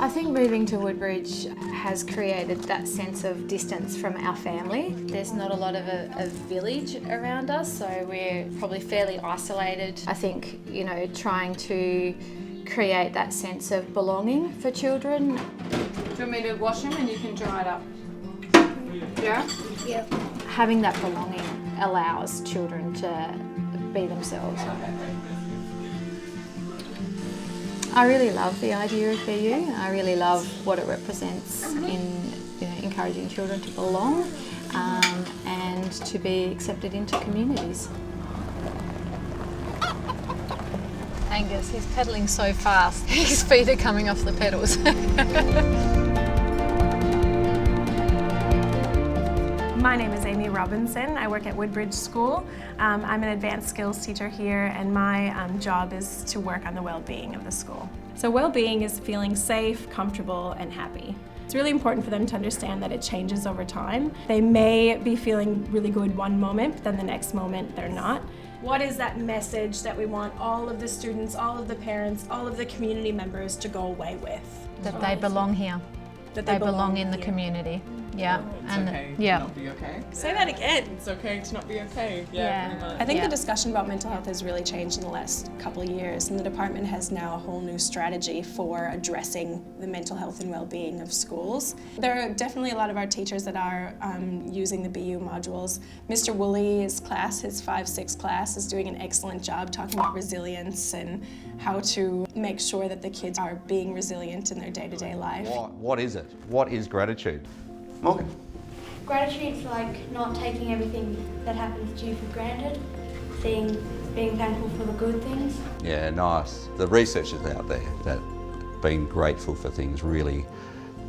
I think moving to Woodbridge has created that sense of distance from our family. There's not a lot of a village around us, so we're probably fairly isolated. I think, trying to create that sense of belonging for children. Do you want me to wash them and you can dry it up? Yeah? Yep. Having that belonging allows children to be themselves. I really love the idea of BU. I really love what it represents in encouraging children to belong and to be accepted into communities. Angus, he's pedalling so fast, his feet are coming off the pedals. My name is Amy Robinson. I work at Woodbridge School. I'm an advanced skills teacher here, and my job is to work on the well-being of the school. So well-being is feeling safe, comfortable, and happy. It's really important for them to understand that it changes over time. They may be feeling really good one moment, but then the next moment they're not. What is that message that we want all of the students, all of the parents, all of the community members to go away with? That they belong here. That they belong in the community. Yeah. It's okay to not be okay. Say that again. It's okay to not be okay. Yeah. Pretty much. I think the discussion about mental health has really changed in the last couple of years, and the department has now a whole new strategy for addressing the mental health and well-being of schools. There are definitely a lot of our teachers that are using the BU modules. Mr. Woolley's class, his 5-6 class, is doing an excellent job talking about resilience and how to make sure that the kids are being resilient in their day-to-day life. What is it? What is gratitude? Morgan? Gratitude's like not taking everything that happens to you for granted, being thankful for the good things. Yeah, nice. The research is out there that being grateful for things really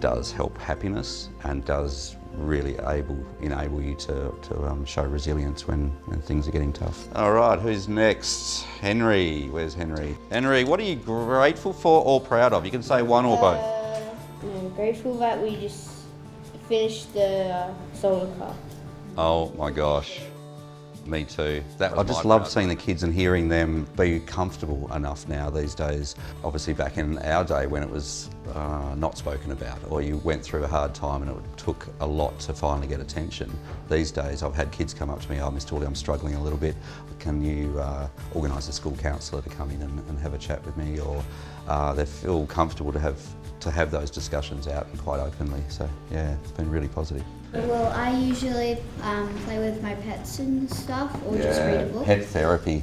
does help happiness and does really enable you to show resilience when things are getting tough. All right, who's next? Henry. Where's Henry? Henry, what are you grateful for or proud of? You can say one or both. I'm grateful that we just finished the solar car. Oh my gosh, me too. I just love seeing the kids and hearing them be comfortable enough now these days. Obviously back in our day when it was not spoken about, or you went through a hard time and it took a lot to finally get attention. These days I've had kids come up to me, oh Mr. Woolley, I'm struggling a little bit. Can you organise a school counsellor to come in and have a chat with me? Or they feel comfortable to have those discussions out and quite openly. So yeah, it's been really positive. Well, I usually play with my pets and stuff, or just read a book. Pet therapy,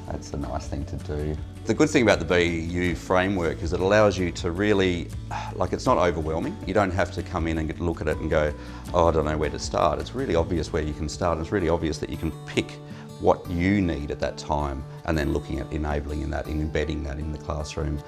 that's a nice thing to do. The good thing about the BU framework is it allows you to really, it's not overwhelming. You don't have to come in and look at it and go, oh, I don't know where to start. It's really obvious where you can start. It's really obvious that you can pick what you need at that time and then looking at enabling in that, and embedding that in the classroom.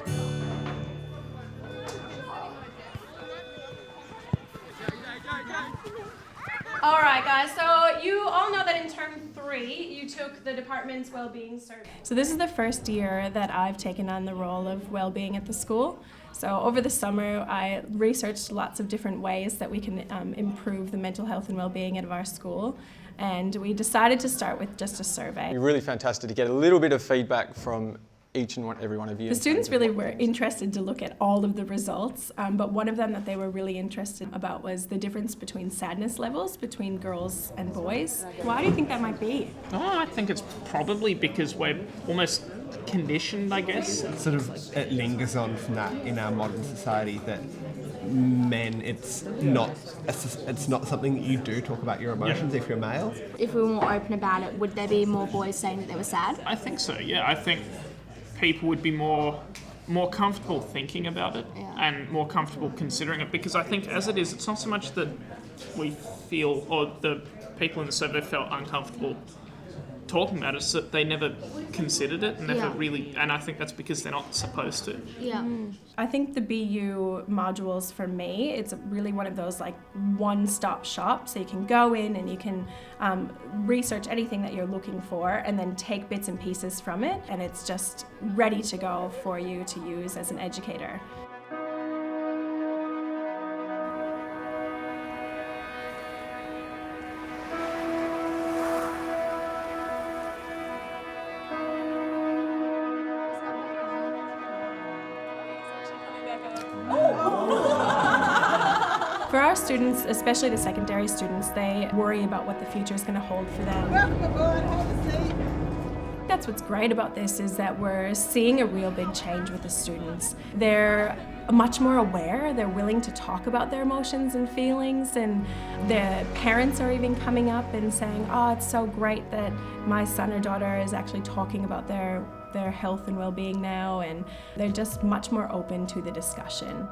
All right, guys, so you all know that in term 3, you took the department's well-being survey. So this is the first year that I've taken on the role of well-being at the school. So over the summer, I researched lots of different ways that we can improve the mental health and well-being of our school. And we decided to start with just a survey. It'd be really fantastic to get a little bit of feedback from every one of you. The students really were interested to look at all of the results, but one of them that they were really interested about was the difference between sadness levels between girls and boys. Why do you think that might be? Oh, I think it's probably because we're almost conditioned, I guess. It lingers on from that in our modern society that men, it's not something that you do talk about your emotions if you're male. If we were more open about it, would there be more boys saying that they were sad? I think so, yeah. I think people would be more comfortable thinking about it and more comfortable considering it, because I think as it is, it's not so much that we feel, or the people in the survey felt uncomfortable talking about it, it's that they never considered it and never really, and I think that's because they're not supposed to. Yeah. I think the BU modules for me, it's really one of those one-stop shop, so you can go in and you can research anything that you're looking for and then take bits and pieces from it, and it's just ready to go for you to use as an educator. For our students, especially the secondary students, they worry about what the future is going to hold for them. That's what's great about this, is that we're seeing a real big change with the students. They're much more aware, they're willing to talk about their emotions and feelings, and the parents are even coming up and saying, oh, it's so great that my son or daughter is actually talking about their health and well-being now, and they're just much more open to the discussion.